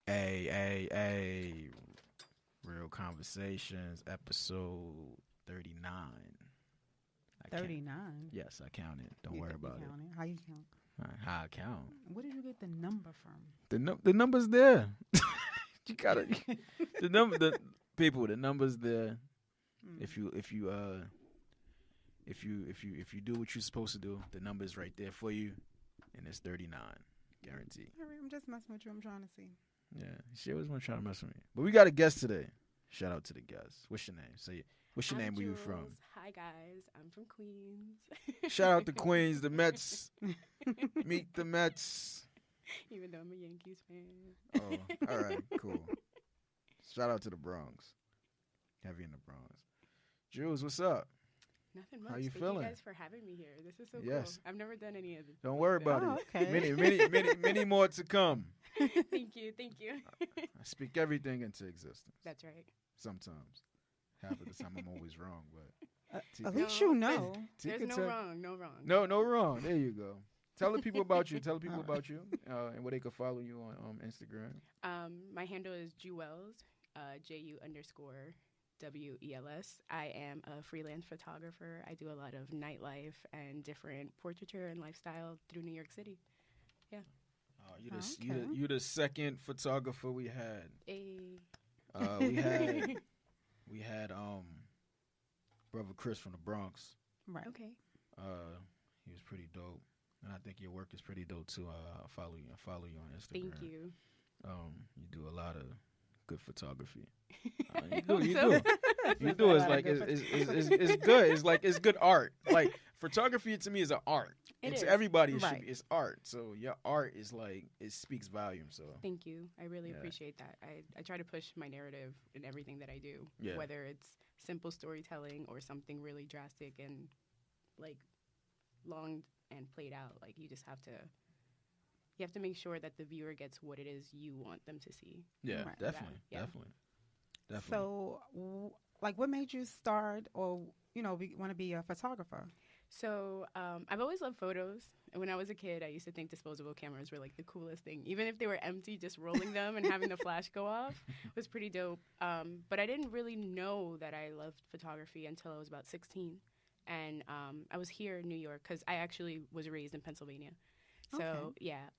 A Real Conversations, episode 39. 39. Yes, I counted. Don't worry about it. How you count? How I count? Where did you get the number from? The number's there. You gotta the number. The people. The number's there. If you do what you're supposed to do, the number's right there for you, and it's 39, guaranteed. All right, I'm just messing with you. I'm trying to see. Yeah, she always want to try to mess with me. But we got a guest today. Shout out to the guest. What's your name? Say, what's your name? Where you from? Hi guys, I'm from Queens. Shout out to Queens, the Mets. Meet the Mets. Even though I'm a Yankees fan. Oh, all right, cool. Shout out to the Bronx. Heavy in the Bronx. Jules, what's up? Nothing much. How you Thank feeling? you guys for having me here. This is so Yes. cool. I've never done any of this. Don't worry about Oh, it. okay. Many more to come. Thank you. I speak everything into existence. That's right. Sometimes. Half of the time I'm always wrong, but At least you know. There's no wrong. No wrong. No wrong. There you go. Tell the people about you. Tell the people about you, and where they can follow you on Instagram. My handle is Jewels, JU_WELS. I am a freelance photographer. I do a lot of nightlife and different portraiture and lifestyle through New York City. Yeah. You the second photographer we had. We had brother Chris from the Bronx. Right. Okay. He was pretty dope, and I think your work is pretty dope too. I follow you on Instagram. Thank you. You do a lot of good photography. You do. You do. It's like it's good. It's like it's good art. Like photography to me is an art. It to is. everybody, Right. it's art. So your art is like it speaks volume. So Thank you. I really Yeah. appreciate that. I try to push my narrative in everything that I do, Yeah. whether it's simple storytelling or something really drastic and like long and played out. Like you have to make sure that the viewer gets what it is you want them to see. yeah, Right. definitely. So, what made you start or, want to be a photographer? So I've always loved photos. And when I was a kid, I used to think disposable cameras were like the coolest thing. Even if they were empty, just rolling them and having the flash go off was pretty dope. But I didn't really know that I loved photography until I was about 16. And I was here in New York because I actually was raised in Pennsylvania. So, Okay. yeah.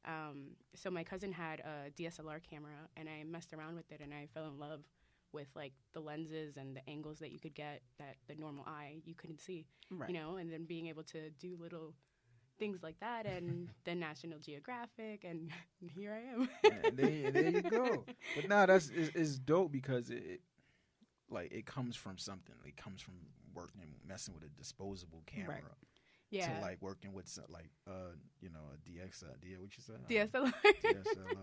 So my cousin had a DSLR camera, and I messed around with it, and I fell in love with, like, the lenses and the angles that you could get that the normal eye you couldn't see, Right. and then being able to do little things like that, and then National Geographic, and here I am. And there you go. But now it's dope because it comes from something. It comes from messing with a disposable camera. Right. Yeah. To like working with a DXLR, what you said? DSLR. DSLR.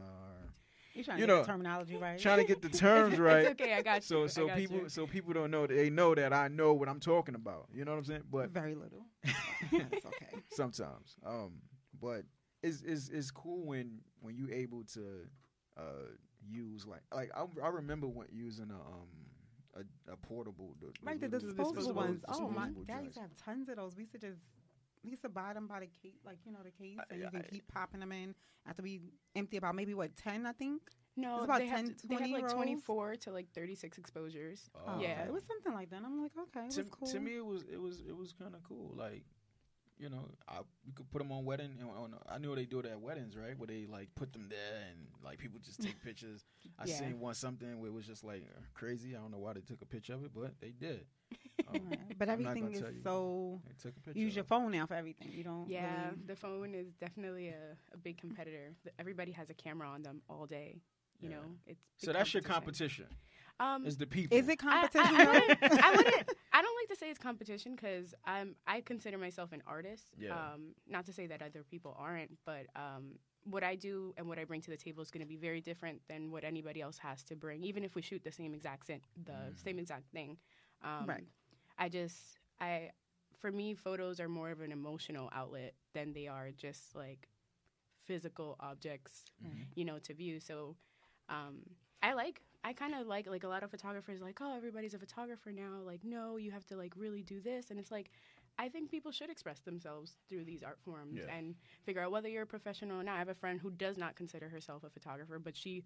You're trying to get the terminology right. Trying to get the terms right. It's okay, I got you. So I got you. people don't know that they know that I know what I'm talking about. You know what I'm saying? But Very little. That's okay. sometimes. But it's cool when you able to use like I remember using a portable Right, the disposable ones. Oh, my dad used to have tons of those. We used to buy them by the case, the case, and you can keep popping them in after we empty about maybe 10, I think. No, It's about they 10, have 20 like rolls. 24 to like 36 exposures. Oh. Yeah. It was something like that. I'm like, okay, it was cool. To me, it was kind of cool. Like, we could put them on wedding. I knew they do it at weddings, right? Where they like put them there and like people just take pictures. I Yeah. seen something where it was just like crazy. I don't know why they took a picture of it, but they did. Right. But I'm not everything gonna is tell you. so. They took a picture. Use of your it. phone now for everything. You don't. Yeah, really- the phone is definitely a big competitor. Everybody has a camera on them all day. You Yeah. know, it's big So that's your competition. Is the people? Is it competition? I don't like to say it's competition because I consider myself an artist. Yeah. Not to say that other people aren't, but what I do and what I bring to the table is going to be very different than what anybody else has to bring, even if we shoot the same exact same exact thing. Right. For me, photos are more of an emotional outlet than they are just like physical objects, to view. So I kind of like a lot of photographers like, oh, everybody's a photographer now. Like, no, you have to like really do this. And it's like, I think people should express themselves through these art forms and figure out whether you're a professional or not. I have a friend who does not consider herself a photographer, but she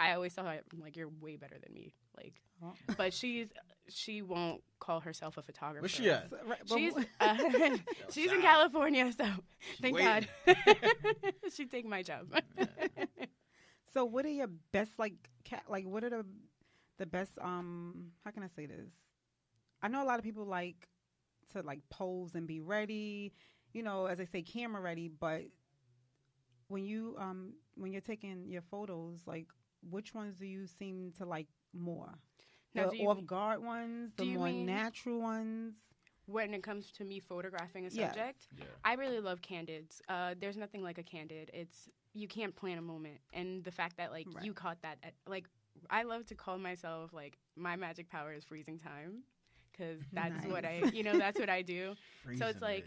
I always tell her, I'm like, you're way better than me. Like, but she won't call herself a photographer. Where's she at? She's in California, so thank God. She'd take my job. So what are your best, like what are the best, how can I say this? I know a lot of people like to like pose and be ready, you know, as I say, camera ready, but when you're taking your photos, like which ones do you seem to like more? Now, the off-guard ones, the more natural ones? When it comes to me photographing a subject, I really love candids. There's nothing like a candid. You can't plan a moment. And the fact that, like, you caught that, like, I love to call myself, like, my magic power is freezing time. Because that's what that's what I do. So it's like,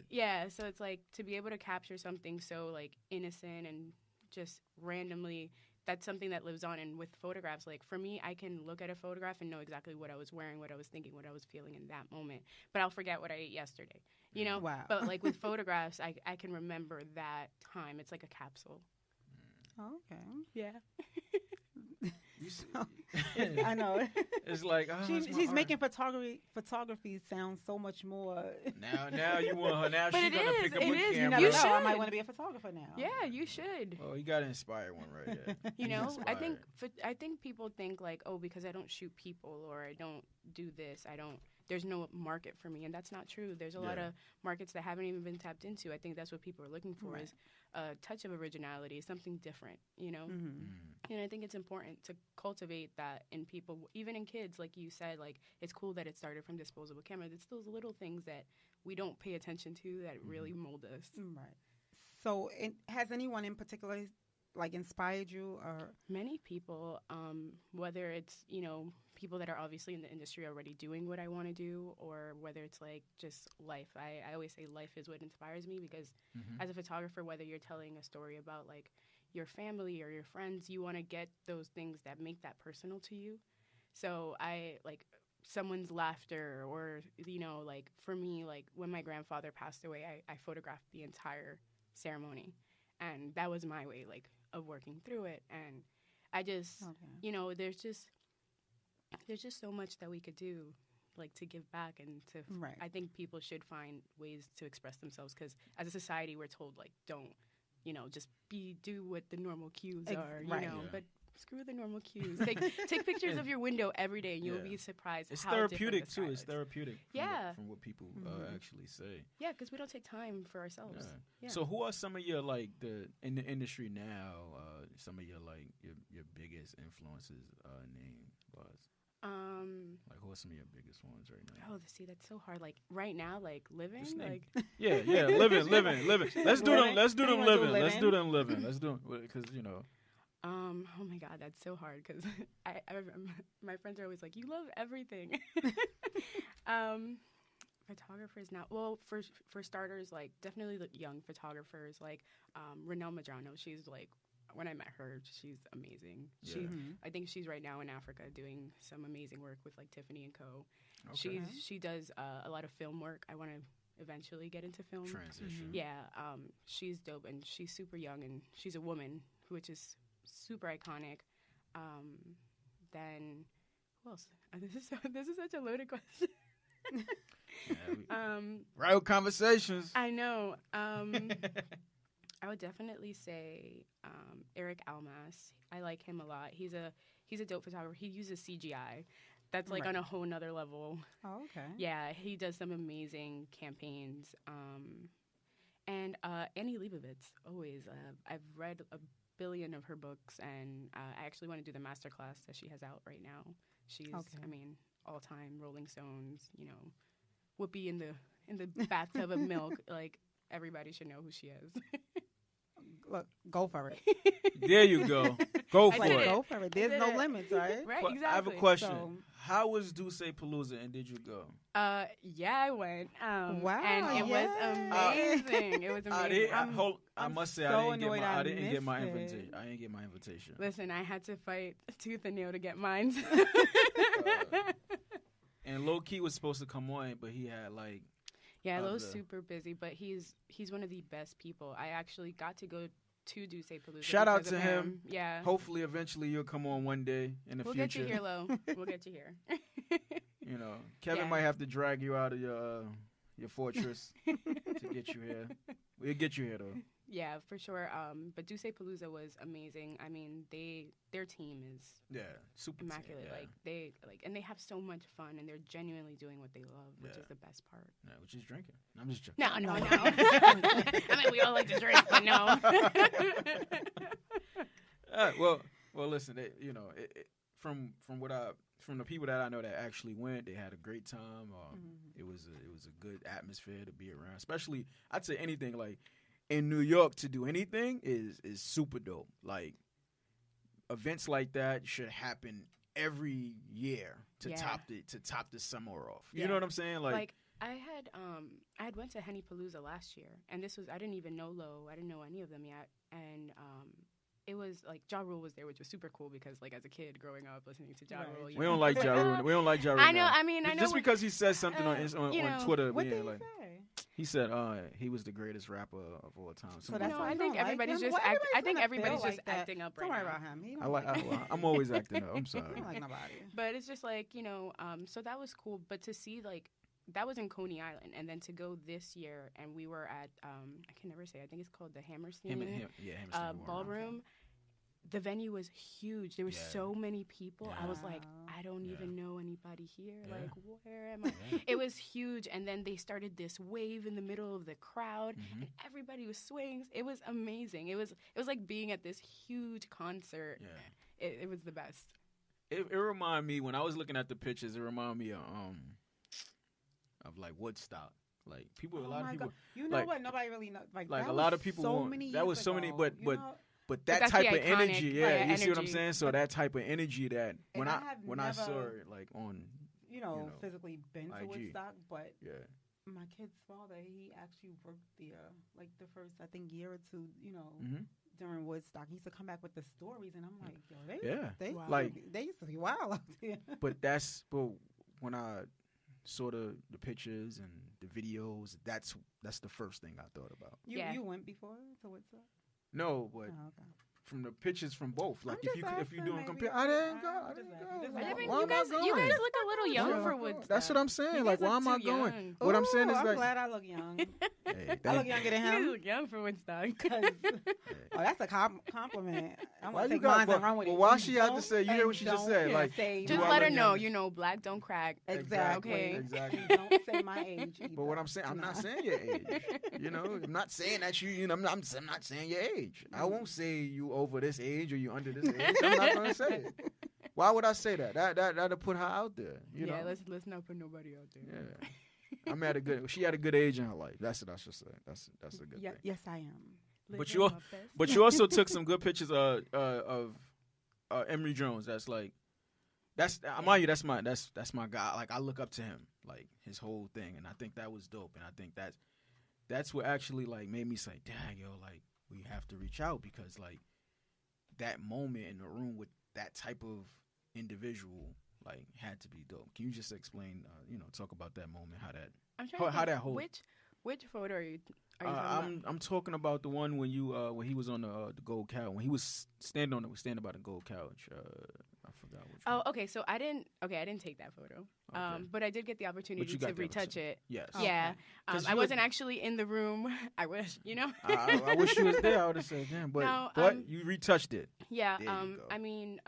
so it's like to be able to capture something so, like, innocent and just randomly, that's something that lives on. And with photographs, like, for me, I can look at a photograph and know exactly what I was wearing, what I was thinking, what I was feeling in that moment. But I'll forget what I ate yesterday, you know? Wow. But, like, with photographs, I can remember that time. It's like a capsule. Oh, okay. Yeah. I know. It's like she's making photography sound so much more. Now you want her. Now she's gonna pick up a camera. You never know. I might want to be a photographer now. Yeah, you should. Oh, you gotta inspire one right there. You know, I think people think like, oh, because I don't shoot people or I don't do this, there's no market for me, and that's not true. There's a lot of markets that haven't even been tapped into. I think that's what people are looking for is a touch of originality, something different, you know? And I think it's important to cultivate that in people, even in kids, like you said, like, it's cool that it started from disposable cameras. It's those little things that we don't pay attention to that really mold us. Right. So has anyone in particular, like, inspired you? Or many people, whether it's, you know, people that are obviously in the industry already doing what I want to do, or whether it's like just life. I always say life is what inspires me, because as a photographer, whether you're telling a story about like your family or your friends, you want to get those things that make that personal to you. So I like someone's laughter, or, you know, like for me, like when my grandfather passed away, I photographed the entire ceremony, and that was my way, like, of working through it. And I just, you know, there's just so much that we could do, like, to give back and to. I think people should find ways to express themselves, because as a society, we're told, like, don't, you know, just do what the normal cues are, you know, but screw the normal cues. Take pictures of your window every day, and you'll be surprised. It's how therapeutic too. It's therapeutic. From what people actually say. Yeah, because we don't take time for ourselves. Yeah. So who are some of your, like, in the industry now? Some of your, like, your biggest influences name-wise. Like, who are some of your biggest ones right now? Oh, see, that's so hard. Like, right now, like, living, like. living. Let's do them living. Let's do them living. Let's do them, because, you know. Oh my God, that's so hard, because my friends are always like, you love everything. Photographers now, well, for starters, like, definitely the young photographers, like Renelle Madrano. She's like, when I met her, she's amazing. I think she's right now in Africa doing some amazing work with, like, Tiffany & Co. Okay. She does a lot of film work. I want to eventually get into film. Transition. Yeah, she's dope, and she's super young, and she's a woman, which is super iconic. Then who else? This is such a loaded question. Right conversations. I know. I would definitely say Eric Almas. I like him a lot. He's a dope photographer. He uses CGI. That's like on a whole nother level. Oh, okay. Yeah, he does some amazing campaigns. And Annie Leibovitz, always. I've read a billion of her books, and I actually want to do the masterclass that she has out right now. She's, I mean, all time Rolling Stones. You know, Whoopi in the bathtub of milk. Like, everybody should know who she is. Look, go for it. There you go. Go for it. Go for it. There's no limits, right? Right, exactly. I have a question. How was Dusse Palooza, and did you go? Yeah, I went. Wow, and it was amazing. It was amazing. I must say, I didn't get my invitation. I didn't get my invitation. Listen, I had to fight tooth and nail to get mine. And Low Key was supposed to come on, but he had, like. Yeah, Lo's super busy, but he's one of the best people. I actually got to go to Dusse Palooza. Shout out because to of him. Yeah. Hopefully, eventually, you'll come on one day in the We'll future. get you here, Lo. We'll get you here. You know, Kevin Yeah. might have to drag you out of your fortress to get you here. We'll get you here though. Yeah, for sure. But Dusse Palooza was amazing. I mean, their team is Super immaculate. Team, And they have so much fun, and they're genuinely doing what they love, which is the best part. Yeah, which is drinking. I'm just joking. No. I mean, we all like to drink, but no. Well, listen. From the people that I know that actually went, they had a great time. It was a good atmosphere to be around. Especially, I'd say anything like in New York to do anything is super dope. Like events like that should happen every year to top the summer off. You know what I'm saying? Like I had went to Henny Palooza last year, and I didn't even know Lo. I didn't know any of them yet, and it was like Ja Rule was there, which was super cool because, like, as a kid growing up listening to Ja Rule, we don't like Ja Rule. We don't like Ja Rule. I know. Now. I mean, I know. Just because he says something on Twitter. What did he like, say? He said he was the greatest rapper of all time. So that's why I think everybody's just acting up right now. Don't worry now. about him. I'm always acting up. I'm sorry. I don't like nobody. But it's just like, so that was cool. But to see, like, that was in Coney Island. And then to go this year, and we were at, I can never say, I think it's called the Hammerstein Hammerstein Ballroom. The venue was huge. There were so many people. Yeah. I was like, I don't even know anybody here. Yeah. Like, where am I? It was huge. And then they started this wave in the middle of the crowd, and everybody was swaying. It was amazing. It was like being at this huge concert. Yeah. It was the best. It reminded me, when I was looking at the pictures, it reminded me of like Woodstock. Like a lot of people. God. You know what? Nobody really knows. Like a lot of people. So many. That was so many, but that that's type the of iconic, energy, you see what I'm saying? So that type of energy that when I saw it like on physically been to IG. Woodstock, but my kid's father, he actually worked there like the first, I think, year or two, during Woodstock. He used to come back with the stories, and I'm like, yo, they used to be wild out there. But when I saw the pictures and the videos, that's the first thing I thought about. You went before to Woodstock? No, but from the pictures from both, like if you doing compare, I didn't go. You guys look a little young for Woodstock. That's what I'm saying. Like, why am I going? Young. What I'm saying is I'm like, glad I look young. hey, I look younger than him. You look young for Woodstock. That's a compliment. I'm why gonna you take got? mine and run with it. Why she had to say? You hear what she just said? Like, just let her know. Black don't crack. Exactly. Okay. Exactly. Don't say my age. Either. But what I'm saying, I'm not saying your age. I'm not saying that I'm not saying your age. I won't say you over this age or you under this age. I'm not gonna say it. Why would I say that? That'll put her out there. You know? Let's not put nobody out there. Yeah. She had a good age in her life. That's what I should say. that's a good thing. Yes, I am. But you also took some good pictures of Emory Jones. Mind you, that's my guy. Like, I look up to him, like, his whole thing, and I think that was dope. And I think that's what actually, like, made me say, dang, yo, like, we have to reach out, because, like, that moment in the room with that type of individual, like, had to be dope. Can you just explain, talk about that moment, how that whole which photo are you talking about? I'm talking about the one when he was on the gold couch, when he was standing by the gold couch. I forgot which one. Oh, okay. So I didn't take that photo. Okay. But I did get the opportunity to retouch it. Yes. Yeah. Okay. I wasn't actually in the room. I wish, I wish you was there. I would have said, damn, but you retouched it. Yeah. There you go. I mean,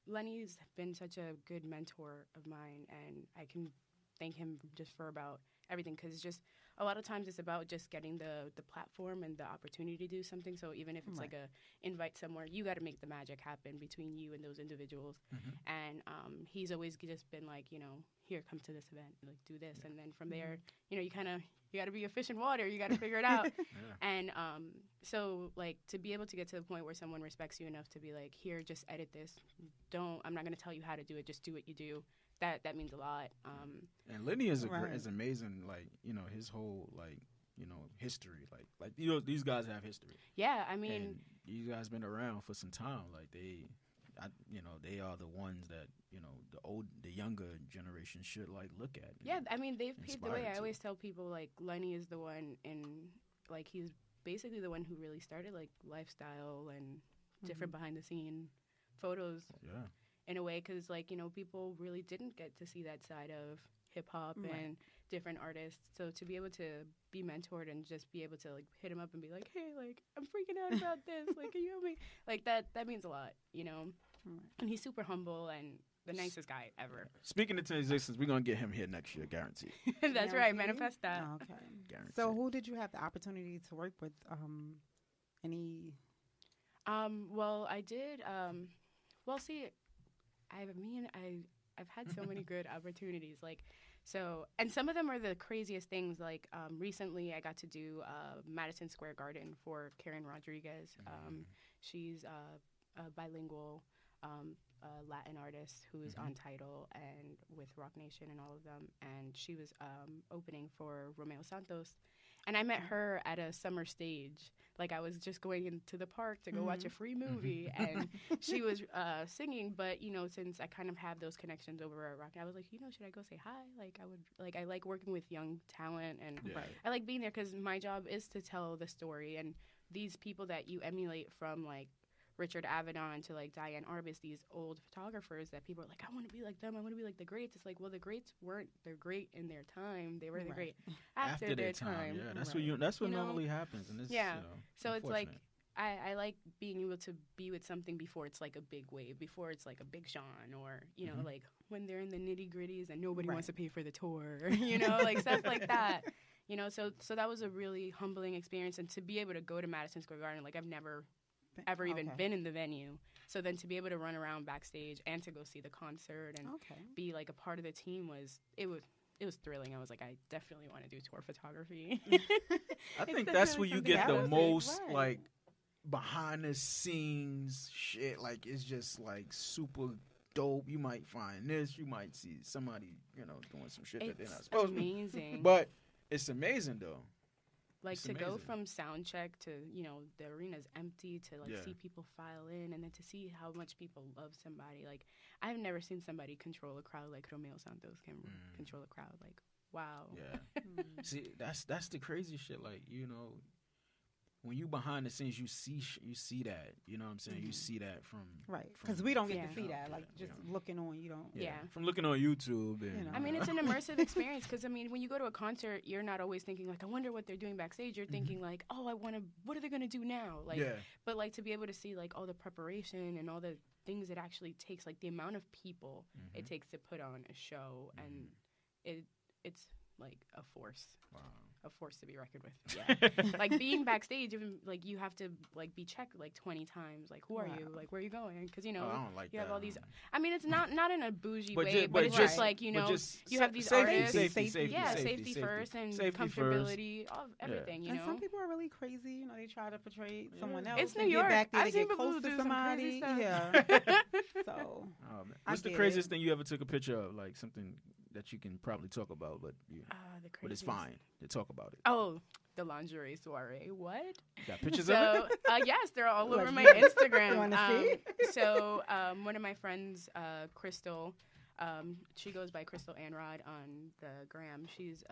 Lenny's been such a good mentor of mine, and I can thank him just for about everything, because it's just a lot of times it's about just getting the platform and the opportunity to do something. So even if it's like a invite somewhere, you got to make the magic happen between you and those individuals. And he's always just been like, here, come to this event, like, do this, and then from there, you got to be a fish in water. You got to figure it out. And so, like, to be able to get to the point where someone respects you enough to be like, here, just edit this. I'm not going to tell you how to do it. Just do what you do. That means a lot. And Lenny is is amazing. Like, his whole, like, history. Like these guys have history. Yeah, I mean, and you guys been around for some time. Like, they are the ones that the younger generation should, like, look at. Yeah, I mean, they've paved the way. I to. always tell people, like, Lenny is the one, and, like, he's basically the one who really started like lifestyle and different behind the scene photos in a way, because like, you know, people really didn't get to see that side of hip hop and different artists. So to be able to be mentored and just be able to like hit him up and be like, hey, like I'm freaking out about this, like, can you help me? Like that means a lot, you know. And he's super humble and the nicest guy ever. Speaking of existence, we're gonna get him here next year, guaranteed. That's right, manifest that. Oh, okay. Guaranteed. So who did you have the opportunity to work with? Any? Well, I did. Well, see, I've had so many good opportunities. Like, so, and some of them are the craziest things. Like, recently I got to do Madison Square Garden for Karen Rodriguez. She's a bilingual Latin artist who is on Tidal and with Roc Nation and all of them. And she was opening for Romeo Santos. And I met her at a summer stage. Like, I was just going into the park to go watch a free movie, and she was singing. But, you know, since I kind of have those connections over at Roc, I was like, you know, should I go say hi? Like, I like working with young talent, and I like being there because my job is to tell the story. And these people that you emulate, from, like, Richard Avedon to like Diane Arbus, these old photographers that people are like, I want to be like them, I want to be like the greats. It's like, well, the greats weren't the great in their time, they were the great after their time. Yeah, that's what normally happens. And you know, so it's like I like being able to be with something before it's like a big wave, before it's like a Big Sean, or you know, like when they're in the nitty gritties and nobody wants to pay for the tour, you know, like stuff like that. You know, so that was a really humbling experience, and to be able to go to Madison Square Garden, like I've never ever even been in the venue. So then to be able to run around backstage and to go see the concert and be like a part of the team was thrilling. I was like, I definitely want to do tour photography. I think that's where you get the most like behind the scenes shit. Like, it's just like super dope. You might find this, you might see somebody, you know, doing some shit that they're not supposed to. It's amazing. But it's amazing though. Like, to go from sound check to, you know, the arena's empty, to, like, see people file in, and then to see how much people love somebody. Like, I've never seen somebody control a crowd like Romeo Santos can control a crowd. Like, wow. Yeah. See, that's the crazy shit. Like, you know, when you behind the scenes, you see that. You know what I'm saying? You see that from because we don't get to see that. Like, just looking on, you don't. Yeah. From looking on YouTube. And, you know. I mean, it's an immersive experience, because I mean, when you go to a concert, you're not always thinking like, I wonder what they're doing backstage. You're thinking like, oh, what are they gonna do now? Like, but like to be able to see like all the preparation and all the things it actually takes, like the amount of people it takes to put on a show, and it's like a force. Wow. A force to be reckoned with. Yeah. Like, being backstage, even like you have to like be checked like 20 times. Like, who are you? Like, where are you going? Because you know, I don't like you that. have all these. I mean, it's not in a bougie way, but it's just like, you know, you have these artists. Safety first, and comfortability, everything. You know, and some people are really crazy. You know, they try to portray someone else. It's New York. Get back there I've to seen get close to somebody. Yeah. So, what's the craziest thing you ever took a picture of? Like something that you can probably talk about, but it's fine to talk about it. Oh, the lingerie soiree. What? You got pictures of it? Yes, they're all over my Instagram. You want to see? So one of my friends, Crystal, she goes by Crystal Anrod on the gram. She's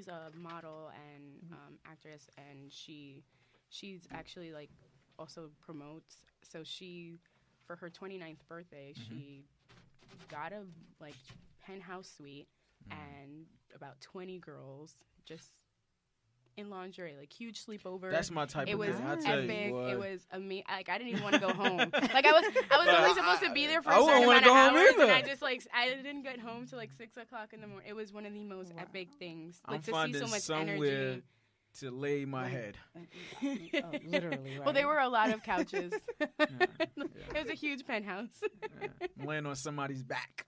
a model and actress, and she's actually like also promotes. So for her 29th birthday, she got a like penthouse suite and about 20 girls just in lingerie, like huge sleepover. That's my type of thing. It was epic. It was amazing. Like, I didn't even want to go home. Like, I was only supposed to be there for a certain amount of hours, and I didn't get home till like 6 o'clock in the morning. It was one of the most epic things. Like, to see so much energy. To lay my head. Literally, right? Well, there were a lot of couches. It was a huge penthouse. I'm laying on somebody's back.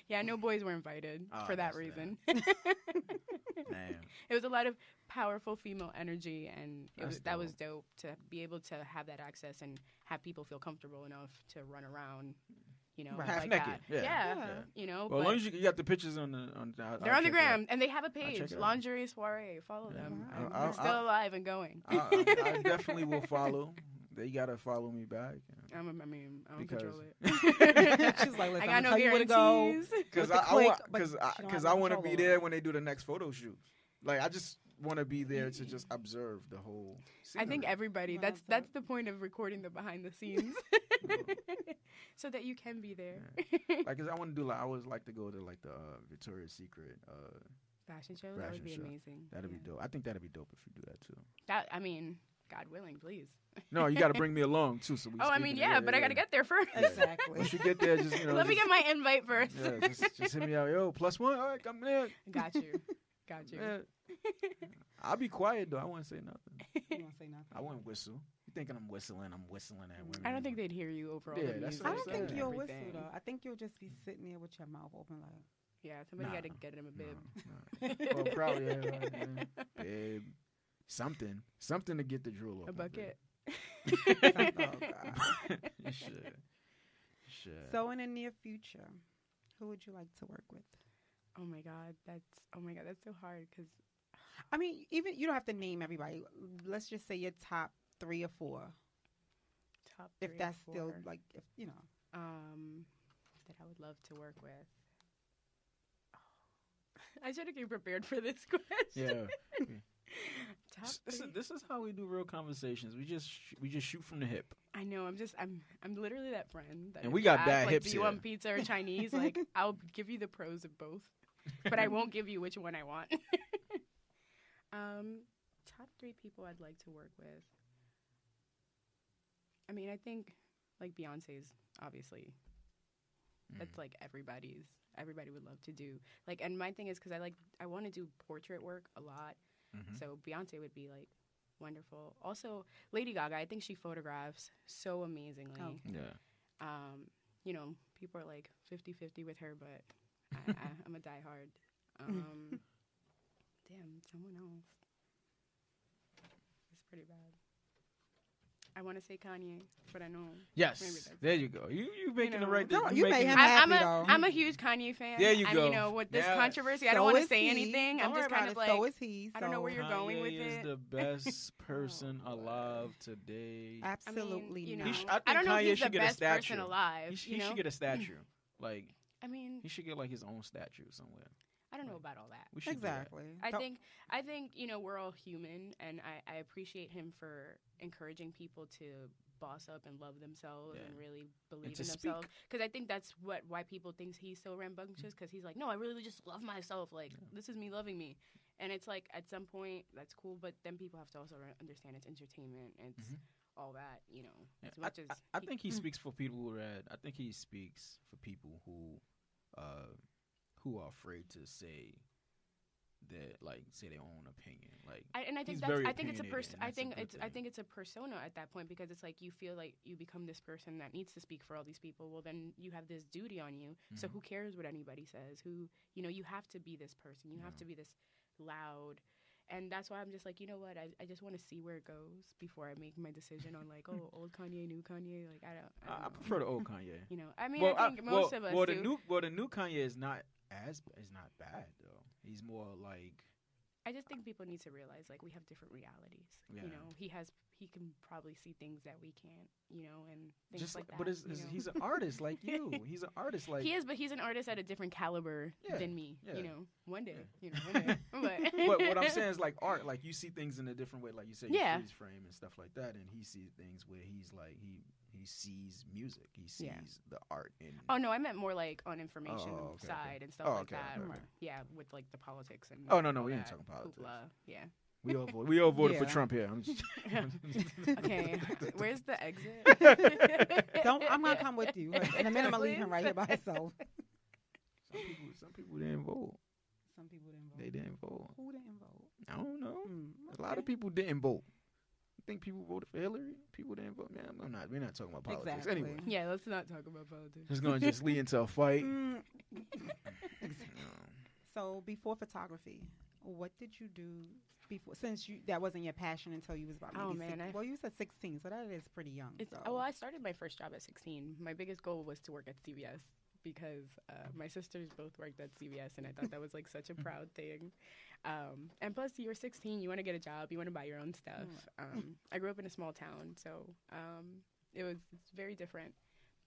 Yeah, no boys were invited for that reason. Damn. It was a lot of powerful female energy, and that was dope to be able to have that access and have people feel comfortable enough to run around. You know, half like naked. That. Yeah. You know. Well, as long as you got the pictures on the they're on the gram, and they have a page, Lingerie Soiree. Follow them. They're still alive and going. I definitely will follow. They gotta follow me back. I don't control it. She's like, I got no guarantees. Because I want to be there when they do the next photo shoot. Like, I just want to be there to just observe the whole scenery. I think everybody. Well, That's the point of recording the behind the scenes, so that you can be there. Like, 'cause I want to do, like, I always like to go to, like, the Victoria's Secret Fashion show. That would be show. amazing. That'd be dope. I think that'd be dope if you do that too. That, I mean, God willing, please. No, you got to bring me along too. So we. Oh, I mean, yeah, but I got to get there first. Exactly. Once you get there, just Let me get my invite first. Yeah, just hit me out. Yo, +1. All right, come in. Got you. Yeah. I'll be quiet though. I won't say nothing. You won't say nothing. I won't whistle. You thinking I'm whistling? I'm whistling at women. I don't think they'd hear you over all Yeah, the that's music. what I I'm don't saying. think you'll everything. whistle though. I think you'll just be sitting there with your mouth open like. Yeah, somebody got to Nah. get him a bib. No. Well, probably yeah, babe. Something to get the drool off. A bucket. Oh God. You should. So in the near future, who would you like to work with? Oh my God, that's so hard because I mean, even you don't have to name everybody. Let's just say your top 3 or 4, top if 3 or that's still 4, like, if you know. that I would love to work with. I should have came prepared for this question. Yeah. Top This 3. is how we do real conversations. We just shoot from the hip. I know. I'm literally that friend. That And if we you got ask, bad like, hips Do you here. want pizza or Chinese? Like, I'll give you the pros of both, but I won't give you which one I want. Top 3 people I'd like to work with. I mean, I think like Beyonce's obviously. That's like everybody would love to do. Like, and my thing is because I want to do portrait work a lot. Mhm. So Beyonce would be like wonderful. Also, Lady Gaga, I think she photographs so amazingly. Oh. Yeah. You know, people are like 50-50 with her, but I'm a diehard. Damn, someone else. It's pretty bad. I want to say Kanye, but I know. Maybe Yes. that's- There you go. You making the right. No, you you making made the- him I'm happy, though. I'm a huge Kanye fan. There you and, go. You know, with this Yes. controversy, I So don't want to is say he. anything. Don't I'm just worry kind about of it. like, So is he. I don't know where you're going with Kanye is it. the best person Oh, alive today. Absolutely you know, not. I think I don't know Kanye if he's should the get a best person statue. alive. He should get a statue. Like, I mean, he should get like his own statue somewhere. I don't know about all that. We should do that. Exactly. I think you know, we're all human, and I appreciate him for encouraging people to boss up and love themselves Yeah. and really believe to in speak. themselves. Because I think that's why people think he's so rambunctious. Because he's like, no, I really just love myself. Like, this is me loving me. And it's like, at some point, that's cool. But then people have to also understand it's entertainment. It's all that, you know. Yeah, As much as I think he speaks for people who I think he speaks for people who are afraid to say that, like, say their own opinion. Like, I think he's that's. very I think it's a opinionated, person. and I that's a think good it's. I thing. think it's a persona at that point because it's like you feel like you become this person that needs to speak for all these people. Well, then you have this duty on you. So who cares what anybody says? Who, you know, you have to be this person. You have to be this loud. And that's why I'm just like, you know what? I just want to see where it goes before I make my decision on like, oh, old Kanye, new Kanye. Like, I don't I know. prefer the old Kanye. You know, I mean, I think most of us the do. new Kanye is not bad though. He's more like, I just think people need to realize like we have different realities. Yeah. You know, he can probably see things that we can't. You know, and things just like that. but you know? he's an artist like you. He's an artist like He is, but he's an artist at a different caliber Yeah, than me. yeah. You know, one day. Yeah. You know, one day. But But what I'm saying is like art, like you see things in a different way, like you said, Yeah. you freeze frame and stuff like that, and he sees things where he's like he sees music, he sees Yeah. the art in. oh no, I meant more like on information Oh, okay, side okay. and stuff Oh, like okay, that. okay, or, okay. yeah, with like the politics and. Oh, no, all we ain't that talking politics. hoopla. Yeah. We all voted for Yeah. Trump here. I'm just, Okay, where's the exit? I'm gonna come with you. In a minute, I'm leaving right here by myself. some people didn't vote. Some people didn't vote. They didn't vote. Who didn't vote? I don't know. A lot okay. of people didn't vote. You think people voted for Hillary? People didn't vote. Man, we're not talking about politics Exactly. anyway. Yeah, let's not talk about politics. It's gonna just lead into a fight. Mm. So before photography, what did you do before? Since that wasn't your passion until you was about maybe Oh, man, well, you said 16, so that is pretty young. So. Well, I started my first job at 16. My biggest goal was to work at CVS because my sisters both worked at CVS, and I thought that was like such a proud thing. And plus, you're 16, you want to get a job, you want to buy your own stuff. I grew up in a small town, so it's very different.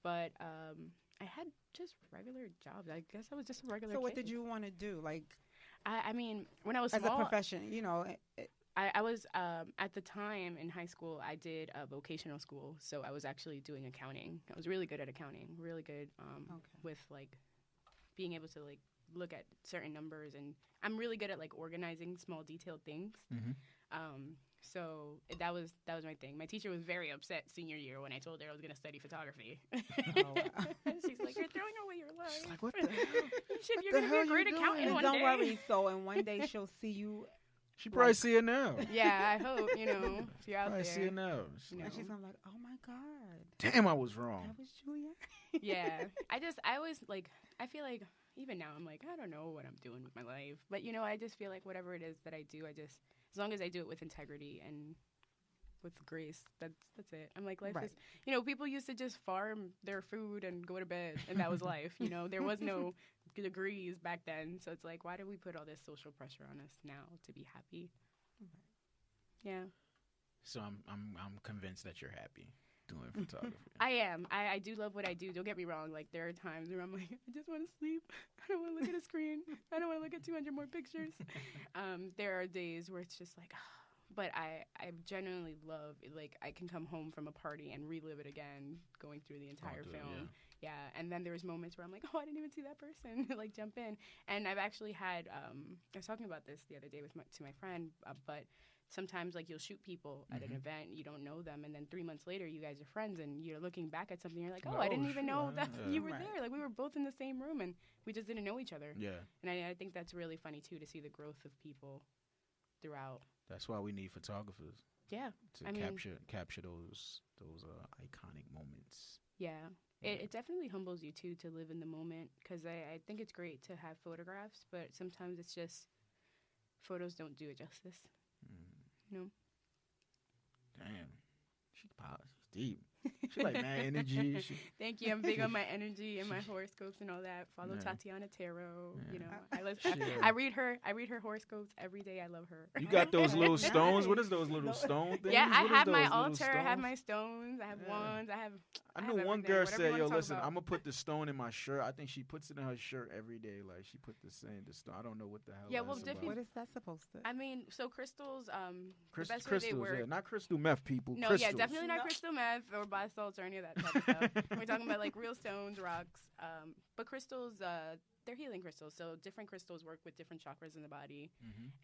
But I had just regular jobs. I guess I was just a regular So what kid. did you want to do? Like, I mean, when I was As small, a profession, I was at the time in high school. I did a vocational school, so I was actually doing accounting. I was really good at accounting, really good with like being able to like look at certain numbers, and I'm really good at like organizing small detailed things. So that was my thing. My teacher was very upset senior year when I told her I was going to study photography. Oh, wow. She's like, "You're throwing away your life. She's like, what the hell? You're going to be a great accountant one Don't day." worry. So, and one day she'll see you. She probably see it now. Yeah, I hope, if you're out Probably there. see it now. And she's gonna be like, oh my God. Damn, I was wrong. That was Julia. Yeah. I always like, I feel like even now I'm like, I don't know what I'm doing with my life. But, I just feel like whatever it is that I do, as long as I do it with integrity and with grace, that's it. I'm like, life is, people used to just farm their food and go to bed, and that was life. There was no degrees back then. So it's like, why do we put all this social pressure on us now to be happy? Yeah. So I'm convinced that you're happy doing photography. I am. I do love what I do. Don't get me wrong. Like, there are times where I'm like, I just want to sleep. I don't want to look at a screen. I don't want to look at 200 more pictures. There are days where it's just like, but I genuinely love, like, I can come home from a party and relive it again, going through the entire film. Yeah, and then there's moments where I'm like, I didn't even see that person, like, jump in. And I've actually had, I was talking about this the other day to my friend, but sometimes, like, you'll shoot people at an event, you don't know them, and then 3 months later, you guys are friends, and you're looking back at something, you're like, I didn't even know that you were there. Like, we were both in the same room, and we just didn't know each other. Yeah. And I think that's really funny, too, to see the growth of people throughout. That's why we need photographers. Yeah. To capture those iconic moments. Yeah. It definitely humbles you, too, to live in the moment, because I think it's great to have photographs, but sometimes it's just photos don't do it justice. Damn. She's deep. She like mad energy. Thank you. I'm big on my energy and my horoscopes and all that. Follow Tatiana Tarot. I read her horoscopes every day. I love her. You got those little stones? What is those little stone things? Yeah, I have my altar. I have my stones. I have wands. I know one girl said, "Yo, listen, I'm gonna put the stone in my shirt." I think she puts it in her shirt every day. Like, she put the stone. I don't know what the hell. Yeah, well, what is that supposed to? I mean, so crystals. The best crystals, way they work. Yeah, not crystal meth, people. No, crystals. yeah, definitely not crystal meth or bath salts or any of that type of stuff. We're talking about like real stones, rocks. But crystals, they're healing crystals. So different crystals work with different chakras in the body,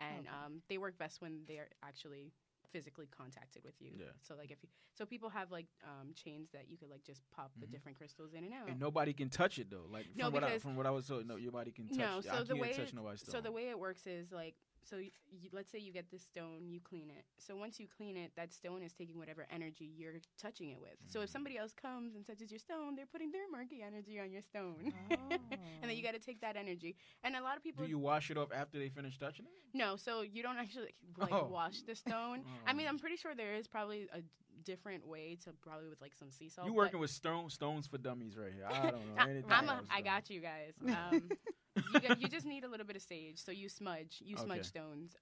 and they work best when they're actually physically contacted with you. Yeah. So like so people have like chains that you could like just pop the different crystals in and out. And nobody can touch it though. Like from what I was told, nobody can touch. No, so the way the way it works is like. So let's say you get this stone, you clean it. So once you clean it, that stone is taking whatever energy you're touching it with. So if somebody else comes and touches your stone, they're putting their murky energy on your stone. And then you got to take that energy. And a lot of people... Do you wash it off after they finish touching it? No, so you don't actually wash the stone. I mean, I'm pretty sure there is probably a different way to probably with like some sea salt. You working with stones for dummies right here. I don't know. I got you guys. You just need a little bit of sage, so you smudge stones,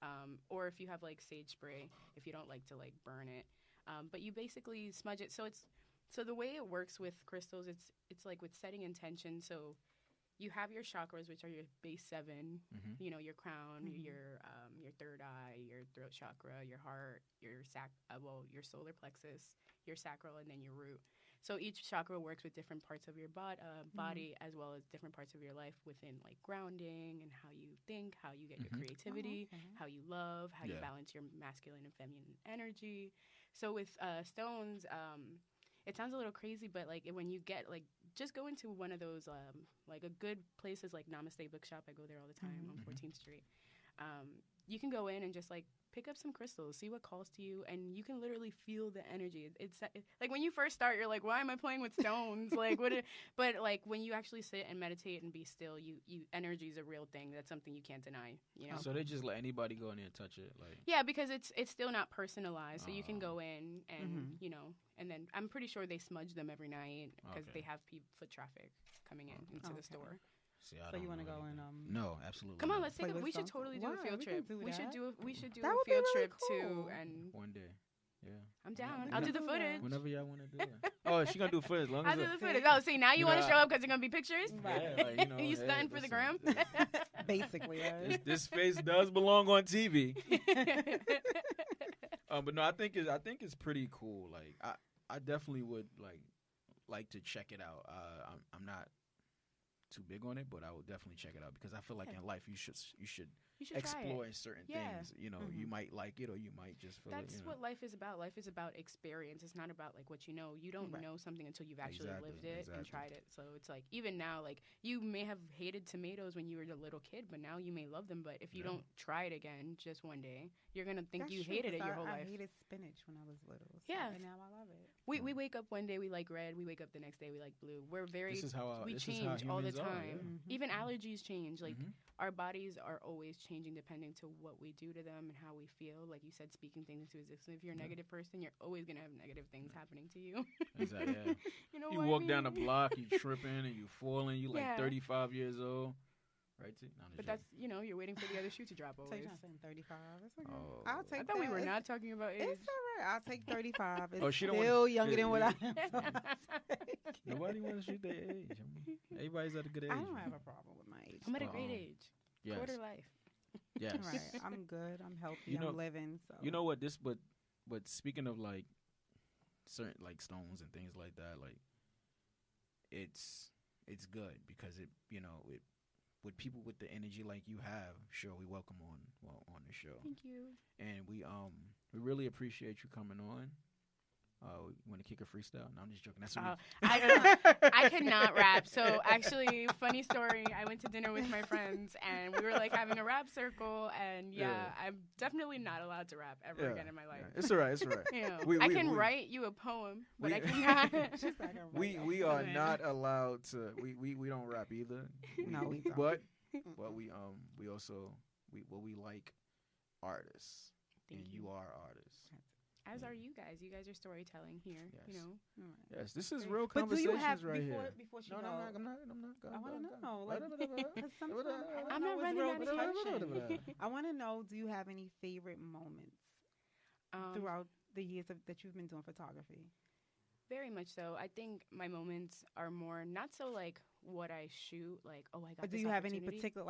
or if you have like sage spray, if you don't like to like burn it, but you basically smudge it. So the way it works with crystals, it's like with setting intention. So you have your chakras, which are your base 7, your crown, your third eye, your throat chakra, your heart, your solar plexus, your sacral, and then your root. So each chakra works with different parts of your body as well as different parts of your life within like grounding and how you think, how you get your creativity, how you love, how you balance your masculine and feminine energy. So with stones, it sounds a little crazy, but like when you get like, just go into one of those like a good places like Namaste Bookshop. I go there all the time on 14th Street. You can go in and just like pick up some crystals, see what calls to you, and you can literally feel the energy. It's like when you first start, you're like, why am I playing with stones? Like but like when you actually sit and meditate and be still, you energy is a real thing. That's something you can't deny. So they just let anybody go in there and touch it, like. Yeah, because it's still not personalized, so you can go in and and then I'm pretty sure they smudge them every night because they have foot traffic coming into the store. See, so you want to go and No, absolutely. Come on, let's take. We should totally do a field trip. We should do a field trip too. And one day. Yeah. I'm down. we I'll can do the do that. footage. Whenever y'all want to do it. Oh, she gonna do footage. As long I'll as do it- the footage. Oh, see, now you You want know, to show up because there's going to be pictures? Yeah, like, you know, You hey, stunting for the listen, gram? Basically, right? this face does belong on TV. But no, I think it's pretty cool. Like I definitely would like to check it out. I'm not too big on it, but I would definitely check it out because I feel like in life you should You should explore try it. certain Yeah. things. You know, you might like it or you might just feel That's it. You know? what life is about. Life is about experience. It's not about like what you know. You don't Right. know something until you've actually Exactly, lived it and exactly. tried it. So it's like even now, like you may have hated tomatoes when you were a little kid, but now you may love them. But if you Yeah. don't try it again, just one day, you're gonna think That's you true, hated it 'cause your whole I life. hated spinach when I was little. So Yeah. And now I love it. We wake up one day we like red. We wake up the next day we like blue. We're very This is how we this is how change all the humans are, time. yeah. Mhm. Even allergies change. Like Mhm. our bodies are always changing depending to what we do to them and how we feel. Like you said, speaking things into existence. If you're a negative person, you're always gonna have negative things happening to you. Exactly. Yeah. You know You what I walk down the mean? block, you tripping and you falling. You like Yeah. 35 years old, right? No, I'm just But joking. that's you're waiting for the other shoe to drop So always. you're not saying 35. It's okay. Oh. I'll take I thought we that. were It's- not talking about age. It's all right. I'll take 35. It's Oh, she don't still wanna- younger than what yeah, I am. So I'll take Nobody wants to shoot their age. I mean, everybody's at a good age. I don't have a problem with my age. I'm at a great Um, age. Yes. Quarter life. Yes. Right. I'm good. I'm healthy. You know- I'm living. So You know what? But speaking of like certain like stones and things like that, like it's good because it with people with the energy like you have, sure we welcome on the show, Thank you. and we really appreciate you coming on. You want to kick a freestyle? No, I'm just joking. That's what I cannot rap. So actually, funny story. I went to dinner with my friends, and we were like having a rap circle. And Yeah. I'm definitely not allowed to rap ever again in my life. It's all right. It's all right. You know, We- I we- can we- write you a poem, but we- I cannot. She's like a We right we up. are Yeah. not allowed to. We don't rap either. No, we don't. But we also we like artists, Thank and you. you are artists. As are you guys. You guys are storytelling here. Yes. You know. All right. Yes, this is But real But do conversations you have right before here. before she No, goes? no, I'm not. Go, I want go, to go. know, like, because sometimes I'm not running out of touching. I want to know, do you have any favorite moments throughout the years that you've been doing photography? Very much so. I think my moments are more not so like what I shoot, like oh I got. Or do this you have any opportunity. particular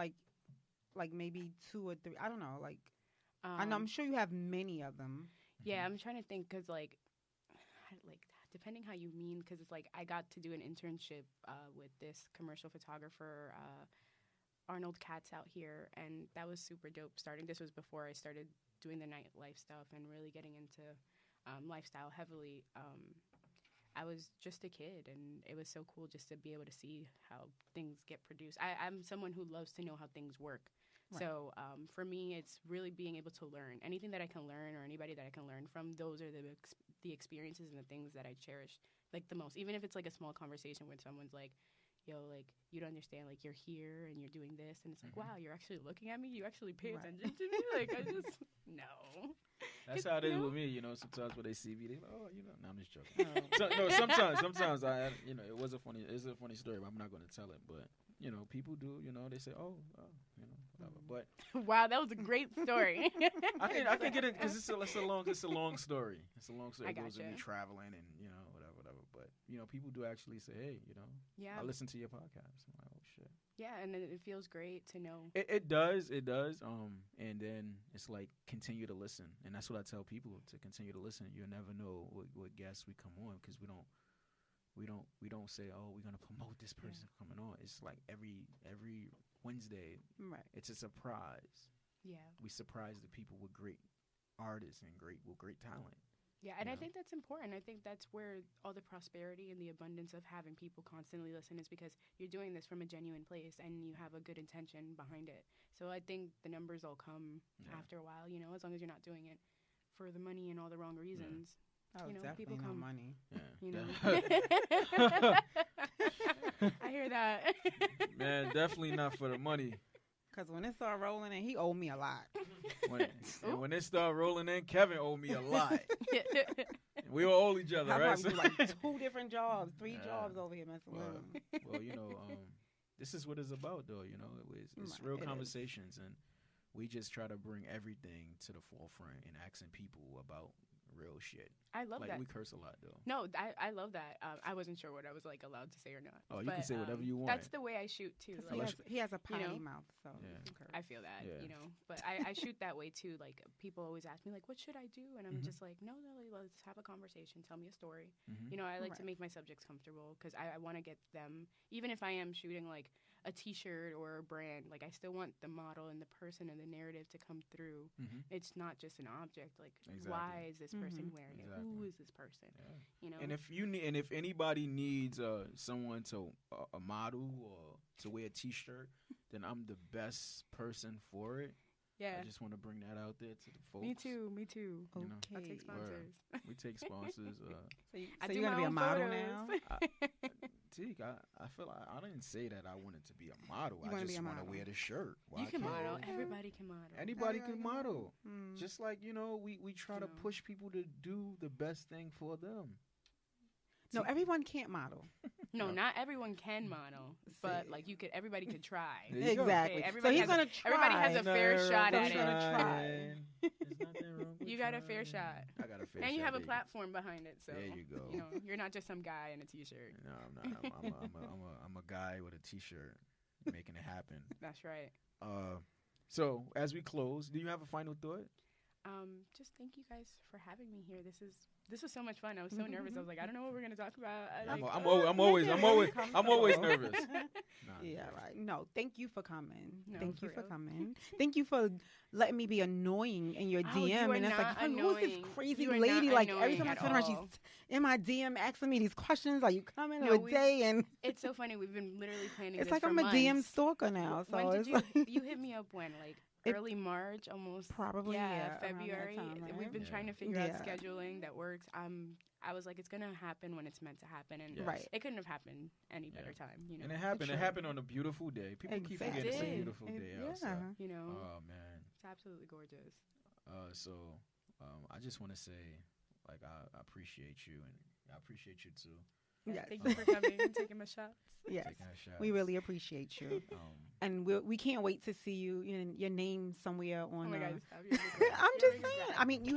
like maybe 2 or 3? I don't know. Like I know I'm Um, sure you have many of them. Yeah, I'm trying to think because like depending how you mean, because it's like I got to do an internship with this commercial photographer, Arnold Katz out here, and that was super dope. This was before I started doing the nightlife stuff and really getting into lifestyle heavily. I was just a kid, and it was so cool just to be able to see how things get produced. I'm someone who loves to know how things work. Right. So for me, it's really being able to learn. Anything that I can learn or anybody that I can learn from, those are the experiences and the things that I cherish like the most. Even if it's like a small conversation where someone's like, yo, like, you don't understand, like, you're here and you're doing this. And it's like, wow, you're actually looking at me? You actually pay Right. attention to me? Like, I just, no. That's It- how it is you know? with me. You know, sometimes when they see me, they like, oh, no, I'm just joking. Oh. Sometimes I, it's a funny story, but I'm not going to tell it. But people do. They say, oh, whatever. But Wow, that was a great story. I can get it because it's a long story. It's a long story. I It goes with me gotcha. traveling and whatever. But people do actually say, hey, Yeah. I listen to your podcast. I'm like, oh shit. Yeah, and then it feels great to know. It does. And then it's like continue to listen, and that's what I tell people to continue to listen. You'll never know what guests we come on because we don't say, oh, we're gonna promote this person coming on. It's like every Wednesday, Right. it's a surprise. Yeah. We surprise the people with great artists and great talent. Yeah, and I Yeah. think that's important. I think that's where all the prosperity and the abundance of having people constantly listen is because you're doing this from a genuine place and you have a good intention behind it. So I think the numbers will come Yeah. after a while, as long as you're not doing it for the money and all the wrong reasons. Oh, You know, definitely people no come- money. Yeah. I hear that. Man, definitely not for the money. Because when it started rolling in, he owed me a lot. When it started rolling in, Kevin owed me a lot. We all owe each other, I right? probably do like 2 different jobs, 3 Yeah. jobs over here messing with Well, him. this is what it's about, though. It's Right, real it is. conversations, and we just try to bring everything to the forefront and asking people about real shit. I love Like that. we curse a lot though. No, I love that. I wasn't sure what I was like allowed to say or not. Oh, you but, can say whatever you want. That's the way I shoot too. Like, He has a potty know, mouth, so Yeah. you can curse. I feel that, Yeah. you know. But I shoot that way too. Like people always ask me, like, what should I do? And I'm Mhm. just like, no, let's have a conversation. Tell me a story. Mhm. You know, I like to Right. make my subjects comfortable because I want to get them. Even if I am shooting like a T-shirt or a brand, like I still want the model and the person and the narrative to come through. Mhm. It's not just an object. Like, Exactly. why is this person Mhm. wearing it? Exactly. Who is this person? Yeah. You know. And if you need, and if anybody needs someone to a model or to wear a T-shirt, then I'm the best person for it. yeah. I just want to bring that out there to the folks. Me too. You know. I'll Okay. take sponsors. We take sponsors. So, I so do you're gonna my be a own model photos. now? Teak, I feel like I didn't say that I wanted to be a model. You I wanna just be a want to model. wear the shirt. Why You can can't- model. Yeah. Everybody can model. Anybody Everybody can can model. Mm. Just like, we try to No. push people to do the best thing for them. No, everyone can't model. No, No. not everyone can model, but See. like everybody could try. There you go. Exactly. Okay, so everybody he's has gonna try. everybody has a fair shot So at he's it. gonna try. There's nothing wrong with You got a fair trying. shot. I got a fair shot. And you have a baby. platform behind it, so There you go. you know you're not just some guy in a T-shirt. No, I'm not. I'm a guy with a T-shirt making it happen. That's right. So as we close, do you have a final thought? Just thank you guys for having me here. This was so much fun. I was so nervous. I was like, I don't know what we're gonna talk about. I'm Like, always comfortable. nervous. Nah. Yeah, right. No, thank you for coming. No, Thank for you for real. coming. Thank you for letting me be annoying in your Oh, you DM. are And it's like, not who's this annoying. crazy You are lady? not Like every annoying time I at turn around, she's all. in my DM asking me these questions. Are you coming No, to a we- day? And it's so funny. We've been literally planning it's this like for I'm a DM months. stalker now. So When did it's you like you hit me up when like It- early March almost Probably, yeah, around that February. time, right? We've been Yeah. trying to figure out Yeah. scheduling that works. I was like, it's gonna happen when it's meant to happen, and Yes. Right. it couldn't have happened any Yeah. better time. You know, And it happened. It Sure. happened on a beautiful day. People keep Exactly. forgetting it's a It did. beautiful day Yeah. outside. you know, Oh man. it's absolutely gorgeous. So I just want to say, like, I appreciate you, and I appreciate you too. Yes. Thank you for coming and taking my shots. Yes. Taking our shots. We really appreciate you. And we can't wait to see you in your name somewhere Oh on my the God, stop. You're making- I'm you're just making saying. me I mean, you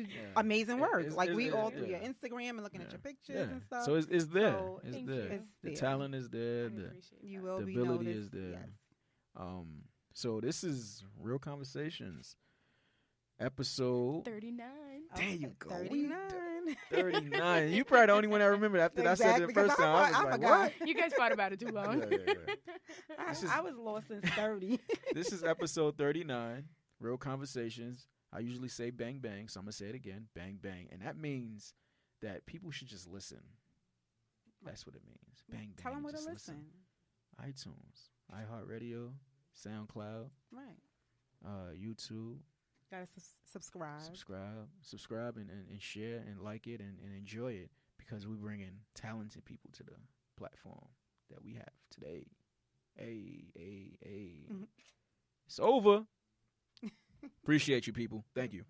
Yeah. amazing work. It's- Like it's- we it's- all through your yeah. Instagram and looking at your pictures Yeah. and stuff. So it's there. So It's thank there. you. It's The there. talent is there. I The appreciate You that. will the be ability noticed. is there. Yes. So this is Real Conversations, episode 39. There you go. 39. 39. You probably the only one I remember after I said it the Exactly, 'cause first I time. I was forgot- I like, forgot. what? You guys fought about it too long. Yeah. This is- I was lost since 30. This is episode 39, Real Conversations. I usually say bang bang, so I'm going to say it again, bang bang. And that means that people should just listen. That's what it means. Bang bang. Tell them where to just listen. iTunes, iHeartRadio, SoundCloud, Right. YouTube. Gotta subscribe. Subscribe and share and like it and enjoy it, because we're bringing talented people to the platform that we have today. Hey. Mhm. It's over. Appreciate you, people. Thank you.